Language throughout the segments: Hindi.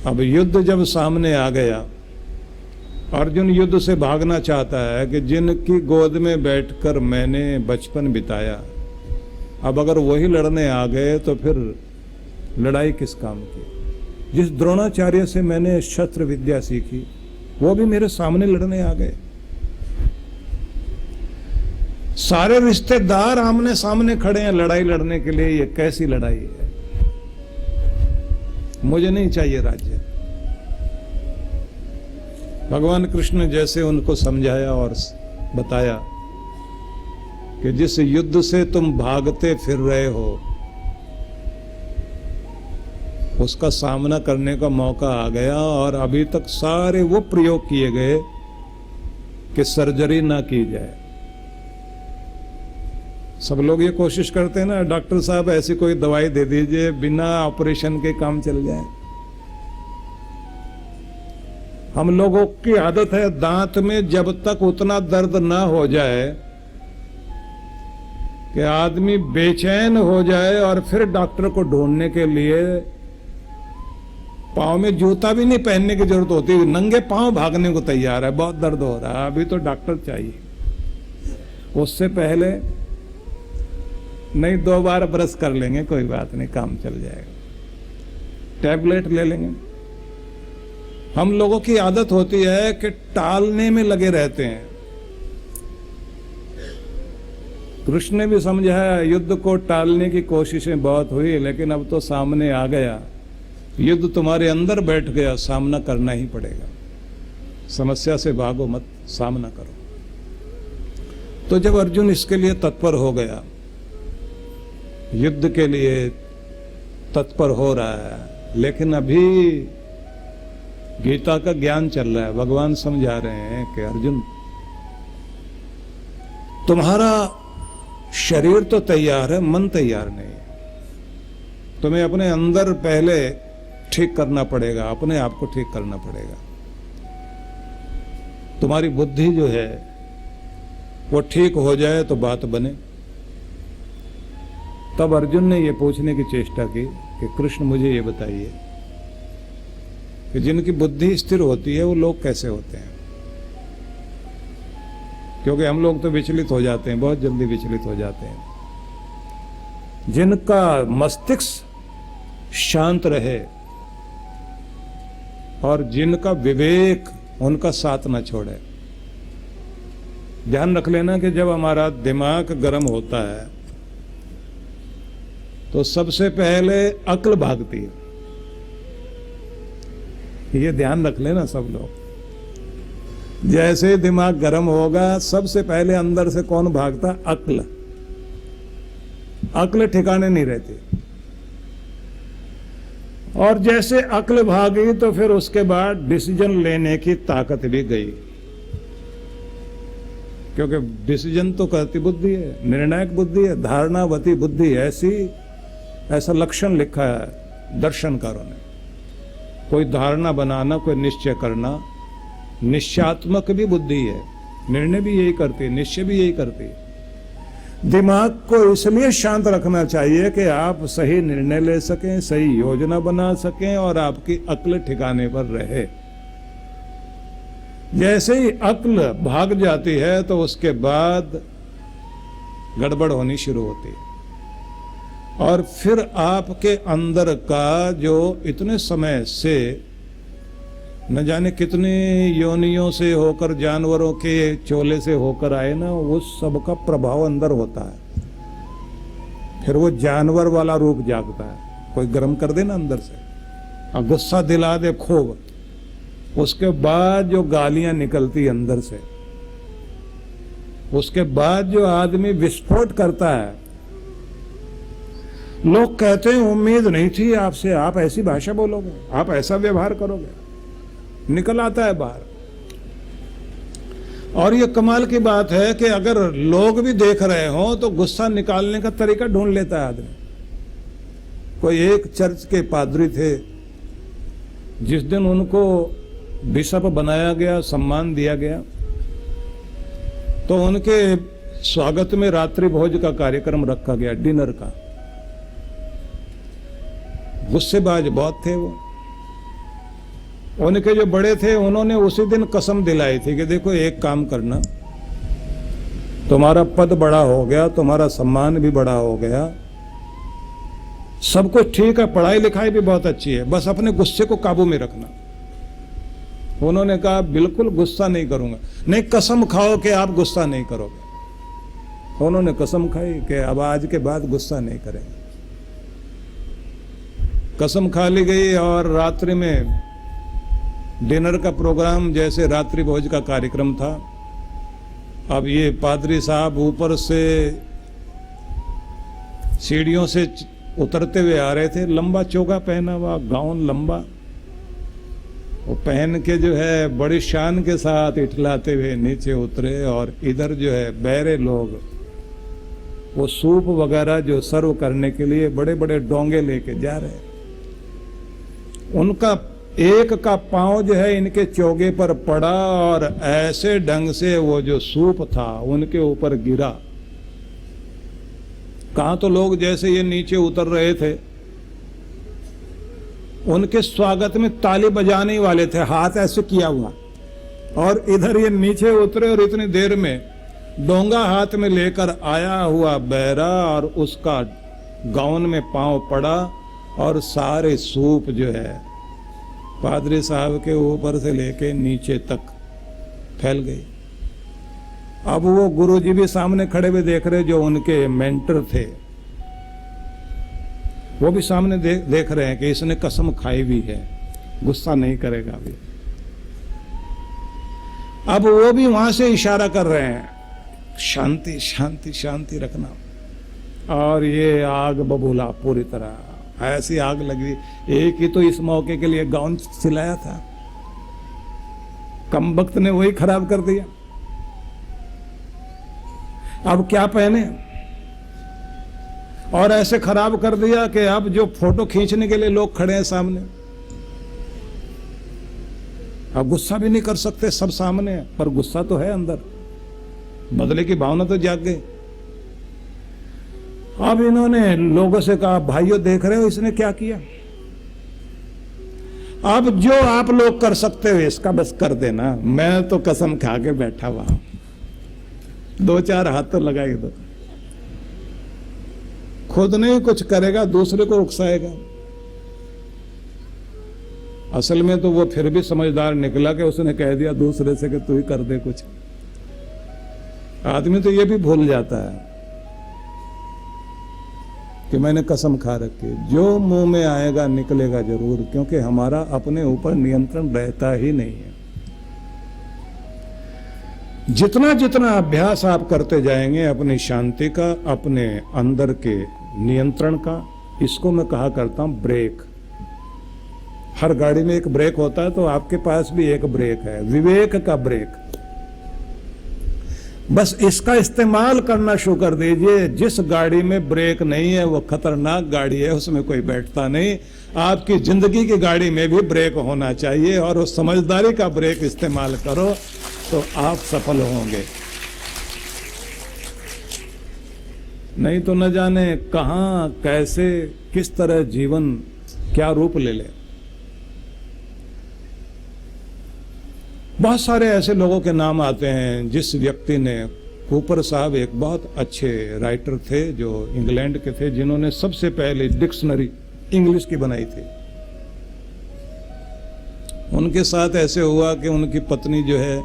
अब युद्ध जब सामने आ गया, अर्जुन युद्ध से भागना चाहता है कि जिनकी गोद में बैठकर मैंने बचपन बिताया, अब अगर वही लड़ने आ गए तो फिर लड़ाई किस काम की। जिस द्रोणाचार्य से मैंने शस्त्र विद्या सीखी वो भी मेरे सामने लड़ने आ गए। सारे रिश्तेदार आमने सामने खड़े हैं लड़ाई लड़ने के लिए। ये कैसी लड़ाई है? मुझे नहीं चाहिए राज्य। भगवान कृष्ण ने जैसे उनको समझाया और बताया कि जिस युद्ध से तुम भागते फिर रहे हो उसका सामना करने का मौका आ गया, और अभी तक सारे वो प्रयोग किए गए कि सर्जरी ना की जाए। सब लोग ये कोशिश करते हैं ना, डॉक्टर साहब ऐसी कोई दवाई दे दीजिए बिना ऑपरेशन के काम चल जाए। हम लोगों की आदत है दांत में जब तक उतना दर्द ना हो जाए कि आदमी बेचैन हो जाए और फिर डॉक्टर को ढूंढने के लिए पांव में जूता भी नहीं पहनने की जरूरत होती, नंगे पांव भागने को तैयार है, बहुत दर्द हो रहा है, अभी तो डॉक्टर चाहिए। उससे पहले नहीं 2 बार ब्रश कर लेंगे, कोई बात नहीं, काम चल जाएगा, टैबलेट ले लेंगे। हम लोगों की आदत होती है कि टालने में लगे रहते हैं। कृष्ण ने भी समझाया, युद्ध को टालने की कोशिशें बहुत हुई, लेकिन अब तो सामने आ गया, युद्ध तुम्हारे अंदर बैठ गया, सामना करना ही पड़ेगा। समस्या से भागो मत, सामना करो। तो जब अर्जुन इसके लिए तत्पर हो गया, युद्ध के लिए तत्पर हो रहा है, लेकिन अभी गीता का ज्ञान चल रहा है। भगवान समझा रहे हैं कि अर्जुन तुम्हारा शरीर तो तैयार है, मन तैयार नहीं है। तुम्हें अपने अंदर पहले ठीक करना पड़ेगा, अपने आप को ठीक करना पड़ेगा। तुम्हारी बुद्धि जो है वो ठीक हो जाए तो बात बने। तब अर्जुन ने ये पूछने की चेष्टा की कि कृष्ण मुझे ये बताइए कि जिनकी बुद्धि स्थिर होती है वो लोग कैसे होते हैं। क्योंकि हम लोग तो विचलित हो जाते हैं, बहुत जल्दी विचलित हो जाते हैं। जिनका मस्तिष्क शांत रहे और जिनका विवेक उनका साथ न छोड़े। ध्यान रख लेना कि जब हमारा दिमाग गर्म होता है तो सबसे पहले अक्ल भागती है। ये ध्यान रख लेना सब लोग। जैसे दिमाग गर्म होगा सबसे पहले अंदर से कौन भागता? अक्ल। अक्ल ठिकाने नहीं रहती। और जैसे अक्ल भागी तो फिर उसके बाद डिसीजन लेने की ताकत भी गई, क्योंकि डिसीजन तो करती बुद्धि है, निर्णायक बुद्धि है, धारणावती बुद्धि। ऐसा लक्षण लिखा है दर्शनकारों ने। कोई धारणा बनाना, कोई निश्चय करना, निश्चयात्मक भी बुद्धि है। निर्णय भी यही करती है, निश्चय भी यही करती है। दिमाग को इसलिए शांत रखना चाहिए कि आप सही निर्णय ले सकें, सही योजना बना सकें और आपकी अक्ल ठिकाने पर रहे। जैसे ही अक्ल भाग जाती है तो उसके बाद गड़बड़ होनी शुरू होती है, और फिर आपके अंदर का जो इतने समय से न जाने कितने योनियों से होकर, जानवरों के चोले से होकर आए ना, वो सब का प्रभाव अंदर होता है। फिर वो जानवर वाला रूप जागता है। कोई गर्म कर दे ना अंदर से और गुस्सा दिला दे खूब, उसके बाद जो गालियां निकलती अंदर से, उसके बाद जो आदमी विस्फोट करता है, लोग कहते हैं उम्मीद नहीं थी आपसे, आप ऐसी भाषा बोलोगे, आप ऐसा व्यवहार करोगे, निकल आता है बाहर। और ये कमाल की बात है कि अगर लोग भी देख रहे हो तो गुस्सा निकालने का तरीका ढूंढ लेता है आदमी। कोई एक चर्च के पादरी थे, जिस दिन उनको बिशप बनाया गया, सम्मान दिया गया, तो उनके स्वागत में रात्रि भोज का कार्यक्रम रखा गया, डिनर का। गुस्सेबाज बहुत थे वो। उनके जो बड़े थे उन्होंने उसी दिन कसम दिलाई थी कि देखो एक काम करना, तुम्हारा पद बड़ा हो गया, तुम्हारा सम्मान भी बड़ा हो गया, सब कुछ ठीक है, पढ़ाई लिखाई भी बहुत अच्छी है, बस अपने गुस्से को काबू में रखना। उन्होंने कहा बिल्कुल गुस्सा नहीं करूंगा। नहीं, कसम खाओ कि आप गुस्सा नहीं करोगे। उन्होंने कसम खाई कि अब आज के बाद गुस्सा नहीं करेंगे। कसम खा ली गई और रात्रि में डिनर का प्रोग्राम, जैसे रात्रि भोज का कार्यक्रम था। अब ये पादरी साहब ऊपर से सीढ़ियों से उतरते हुए आ रहे थे, लंबा चोगा पहना हुआ, गाउन लंबा, वो पहन के जो है बड़ी शान के साथ इठलाते हुए नीचे उतरे। और इधर जो है बहरे लोग वो सूप वगैरह जो सर्व करने के लिए बड़े बड़े डोंगे लेके जा रहे हैं। उनका एक का पांव जो है इनके चोगे पर पड़ा और ऐसे ढंग से वो जो सूप था उनके ऊपर गिरा। कहां तो लोग जैसे ये नीचे उतर रहे थे, उनके स्वागत में ताली बजाने वाले थे, हाथ ऐसे किया हुआ, और इधर ये नीचे उतरे और इतनी देर में डोंगा हाथ में लेकर आया हुआ बहरा और उसका गाउन में पांव पड़ा और सारे सूप जो है पादरी साहब के ऊपर से लेके नीचे तक फैल गई। अब वो गुरुजी भी सामने खड़े हुए देख रहे, जो उनके मेंटर थे वो भी सामने देख रहे हैं कि इसने कसम खाई भी है, गुस्सा नहीं करेगा अभी। अब वो भी वहां से इशारा कर रहे हैं, शांति शांति शांति रखना। और ये आग बबूला पूरी तरह, ऐसी आग लगी। एक ही तो इस मौके के लिए गाउन सिलाया था, कम वक्त ने वही खराब कर दिया। अब क्या पहने, और ऐसे खराब कर दिया कि अब जो फोटो खींचने के लिए लोग खड़े हैं सामने, अब गुस्सा भी नहीं कर सकते, सब सामने है, पर गुस्सा तो है अंदर, बदले की भावना तो जाग गई। अब इन्होंने लोगों से कहा, भाइयों देख रहे हो इसने क्या किया, अब जो आप लोग कर सकते हो इसका बस कर देना, मैं तो कसम खा के बैठा हुआ। दो चार हाथ तो लगाए दो, खुद नहीं कुछ करेगा, दूसरे को उकसाएगा। असल में तो वो फिर भी समझदार निकला कि उसने कह दिया दूसरे से कि तू ही कर दे कुछ। आदमी तो ये भी भूल जाता है कि मैंने कसम खा रखी, जो मुंह में आएगा निकलेगा जरूर, क्योंकि हमारा अपने ऊपर नियंत्रण रहता ही नहीं है। जितना जितना अभ्यास आप करते जाएंगे अपनी शांति का, अपने अंदर के नियंत्रण का, इसको मैं कहा करता हूं ब्रेक। हर गाड़ी में एक ब्रेक होता है, तो आपके पास भी एक ब्रेक है, विवेक का ब्रेक। बस इसका इस्तेमाल करना शुरू कर दीजिए। जिस गाड़ी में ब्रेक नहीं है वो खतरनाक गाड़ी है, उसमें कोई बैठता नहीं। आपकी जिंदगी की गाड़ी में भी ब्रेक होना चाहिए, और उस समझदारी का ब्रेक इस्तेमाल करो तो आप सफल होंगे। नहीं तो न जाने कहां कैसे किस तरह जीवन क्या रूप ले ले। बहुत सारे ऐसे लोगों के नाम आते हैं जिस व्यक्ति ने, कूपर साहब एक बहुत अच्छे राइटर थे जो इंग्लैंड के थे, जिन्होंने सबसे पहले डिक्शनरी इंग्लिश की बनाई थी। उनके साथ ऐसे हुआ कि उनकी पत्नी जो है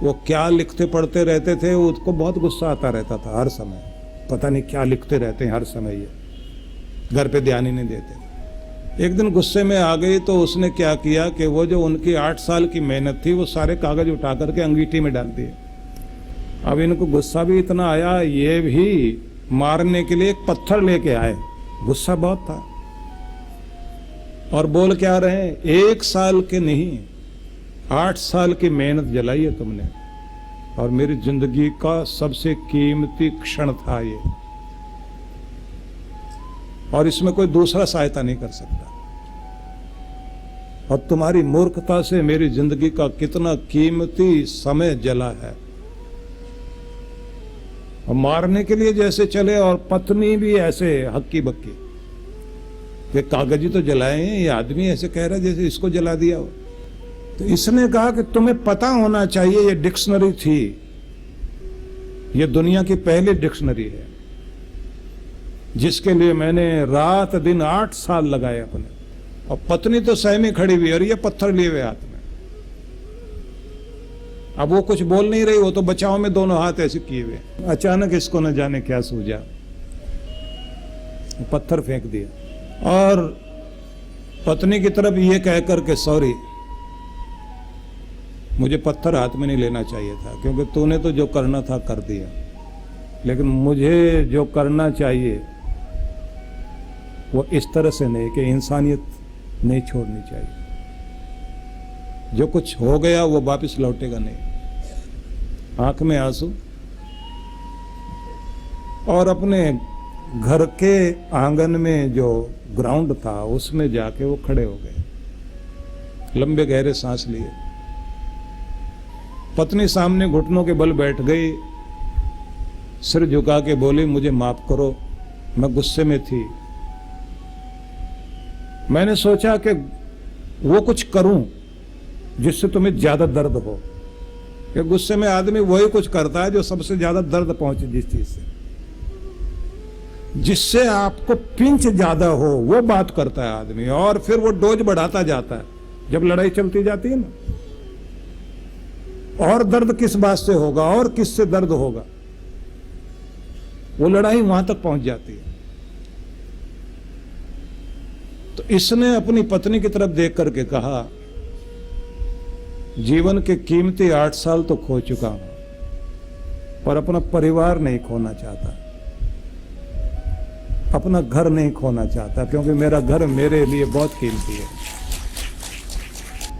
वो क्या लिखते पढ़ते रहते थे, उसको बहुत गुस्सा आता रहता था हर समय, पता नहीं क्या लिखते रहते हैं हर समय, ये घर पे ध्यान ही नहीं देते। एक दिन गुस्से में आ गई तो उसने क्या किया कि वो जो उनकी 8 साल की मेहनत थी वो सारे कागज उठा करके अंगीठी में डाल दिए। अब इनको गुस्सा भी इतना आया, ये भी मारने के लिए एक पत्थर लेके आए, गुस्सा बहुत था। और बोल क्या रहे हैं, 1 साल के नहीं 8 साल की मेहनत जलाई है तुमने, और मेरी जिंदगी का सबसे कीमती क्षण था ये, और इसमें कोई दूसरा सहायता नहीं कर सकता। और तुम्हारी मूर्खता से मेरी जिंदगी का कितना कीमती समय जला है। और मारने के लिए जैसे चले, और पत्नी भी ऐसे हक्की बक्की। कि कागज ही तो जलाए हैं, ये आदमी ऐसे कह रहा है जैसे इसको जला दिया हो। तो इसने कहा कि तुम्हें पता होना चाहिए ये डिक्शनरी थी, ये दुनिया की पहली डिक्शनरी है जिसके लिए मैंने रात दिन 8 साल लगाए अपने, और पत्नी तो सहमी खड़ी हुई और ये पत्थर लिए हुए हाथ में। अब वो कुछ बोल नहीं रही, वो तो बचाव में दोनों हाथ ऐसे किए हुए। अचानक इसको न जाने क्या सूझा, पत्थर फेंक दिया और पत्नी की तरफ ये कहकर के सॉरी, मुझे पत्थर हाथ में नहीं लेना चाहिए था, क्योंकि तूने तो जो करना था कर दिया, लेकिन मुझे जो करना चाहिए वो इस तरह से नहीं कि इंसानियत नहीं छोड़नी चाहिए। जो कुछ हो गया वो वापस लौटेगा नहीं। आंख में आंसू, और अपने घर के आंगन में जो ग्राउंड था उसमें जाके वो खड़े हो गए, लंबे गहरे सांस लिए। पत्नी सामने घुटनों के बल बैठ गई, सिर झुका के बोली, मुझे माफ करो, मैं गुस्से में थी। मैंने सोचा कि वो कुछ करूं जिससे तुम्हें ज्यादा दर्द हो, कि गुस्से में आदमी वही कुछ करता है जो सबसे ज्यादा दर्द पहुंचे, जिस चीज से, जिससे आपको पिंच ज्यादा हो वो बात करता है आदमी, और फिर वो डोज बढ़ाता जाता है जब लड़ाई चलती जाती है ना। और दर्द किस बात से होगा और किससे दर्द होगा, वो लड़ाई वहां तक पहुंच जाती है। तो इसने अपनी पत्नी की तरफ देख करके कहा, जीवन के कीमती 8 साल तो खो चुका हूं, पर अपना परिवार नहीं खोना चाहता, अपना घर नहीं खोना चाहता, क्योंकि मेरा घर मेरे लिए बहुत कीमती है।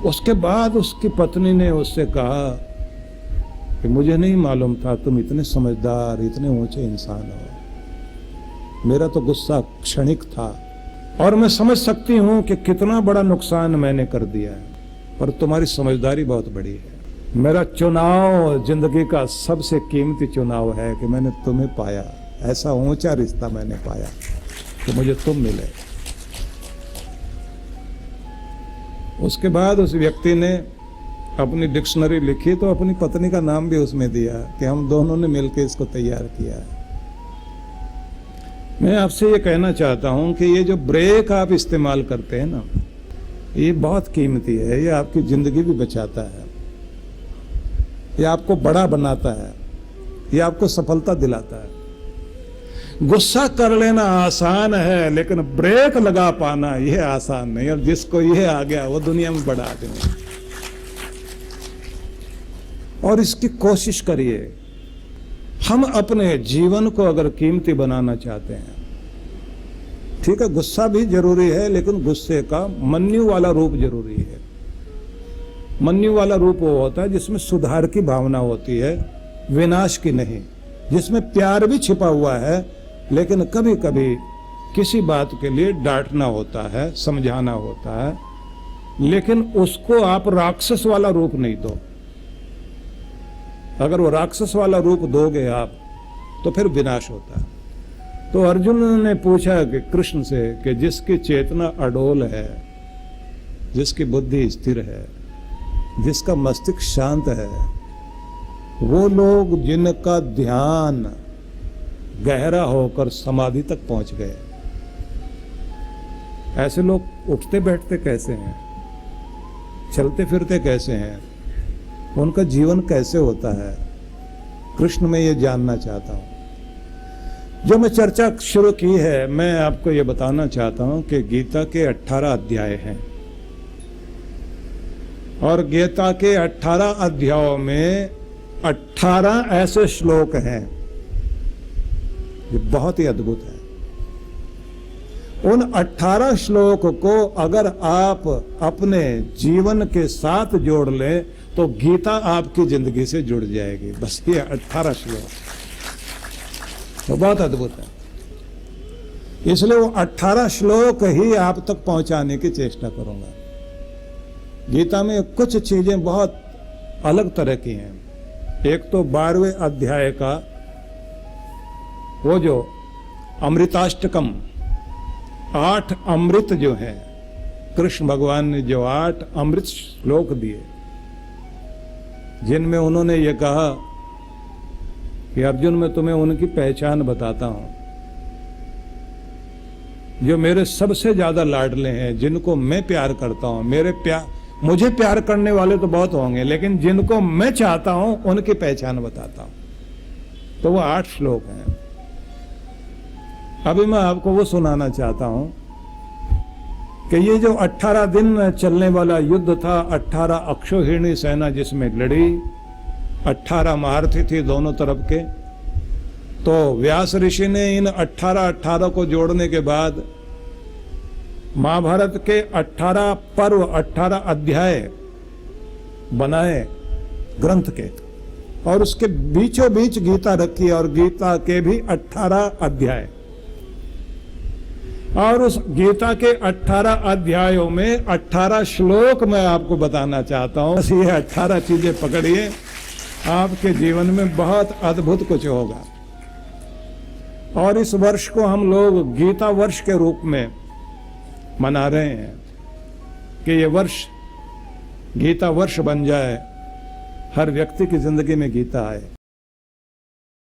उसके बाद उसकी पत्नी ने उससे कहा कि मुझे नहीं मालूम था तुम इतने समझदार, इतने ऊंचे इंसान हो। मेरा तो गुस्सा क्षणिक था और मैं समझ सकती हूं कि कितना बड़ा नुकसान मैंने कर दिया है, पर तुम्हारी समझदारी बहुत बड़ी है। मेरा चुनाव जिंदगी का सबसे कीमती चुनाव है कि मैंने तुम्हें पाया, ऐसा ऊंचा रिश्ता मैंने पाया कि मुझे तुम मिले। उसके बाद उस व्यक्ति ने अपनी डिक्शनरी लिखी, तो अपनी पत्नी का नाम भी उसमें दिया कि हम दोनों ने मिलकर इसको तैयार किया है। मैं आपसे ये कहना चाहता हूं कि ये जो ब्रेक आप इस्तेमाल करते हैं ना, ये बहुत कीमती है। ये आपकी जिंदगी भी बचाता है, ये आपको बड़ा बनाता है, ये आपको सफलता दिलाता है। गुस्सा कर लेना आसान है, लेकिन ब्रेक लगा पाना यह आसान नहीं, और जिसको यह आ गया वो दुनिया में बड़ा आदमी है। और इसकी कोशिश करिए। हम अपने जीवन को अगर कीमती बनाना चाहते हैं, ठीक है, गुस्सा भी जरूरी है, लेकिन गुस्से का मन्यु वाला रूप जरूरी है। मन्यु वाला रूप वो होता है जिसमें सुधार की भावना होती है, विनाश की नहीं, जिसमें प्यार भी छिपा हुआ है, लेकिन कभी कभी किसी बात के लिए डांटना होता है, समझाना होता है, लेकिन उसको आप राक्षस वाला रूप नहीं दो। अगर वो राक्षस वाला रूप दोगे आप, तो फिर विनाश होता है। तो अर्जुन ने पूछा कि कृष्ण से कि जिसकी चेतना अडोल है, जिसकी बुद्धि स्थिर है, जिसका मस्तिष्क शांत है, वो लोग जिनका ध्यान गहरा होकर समाधि तक पहुंच गए, ऐसे लोग उठते बैठते कैसे हैं, चलते फिरते कैसे हैं, उनका जीवन कैसे होता है, कृष्ण मैं ये जानना चाहता हूं। जो मैं चर्चा शुरू की है, मैं आपको ये बताना चाहता हूं कि गीता के 18 अध्याय हैं, और गीता के 18 अध्यायों में 18 ऐसे श्लोक हैं जो बहुत ही अद्भुत हैं। उन 18 श्लोक को अगर आप अपने जीवन के साथ जोड़ लें तो गीता आपकी जिंदगी से जुड़ जाएगी। बस ये 18 श्लोक तो बहुत अद्भुत है, इसलिए वो 18 श्लोक ही आप तक पहुंचाने की चेष्टा करूंगा। गीता में कुछ चीजें बहुत अलग तरह की हैं। एक तो 12वें अध्याय का वो जो अमृताष्टकम, 8 अमृत जो है, कृष्ण भगवान ने जो 8 अमृत श्लोक दिए, जिनमें उन्होंने ये कहा कि अर्जुन मैं तुम्हें उनकी पहचान बताता हूं जो मेरे सबसे ज्यादा लाडले हैं, जिनको मैं प्यार करता हूं। मुझे प्यार करने वाले तो बहुत होंगे, लेकिन जिनको मैं चाहता हूं उनकी पहचान बताता हूं। तो वो 8 श्लोक हैं। अभी मैं आपको वो सुनाना चाहता हूं कि ये जो 18 दिन चलने वाला युद्ध था, 18 अक्षौहिणी सेना जिसमें लड़ी, 18 महारथी थी दोनों तरफ के। तो व्यास ऋषि ने इन 18 को जोड़ने के बाद महाभारत के 18 पर्व, 18 अध्याय बनाए ग्रंथ के, और उसके बीचों बीच गीता रखी, और गीता के भी 18 अध्याय। और उस गीता के 18 अध्यायों में 18 श्लोक मैं आपको बताना चाहता हूं। बस ये 18 चीजें पकड़िए, आपके जीवन में बहुत अद्भुत कुछ होगा। और इस वर्ष को हम लोग गीता वर्ष के रूप में मना रहे हैं कि ये वर्ष गीता वर्ष बन जाए, हर व्यक्ति की जिंदगी में गीता आए।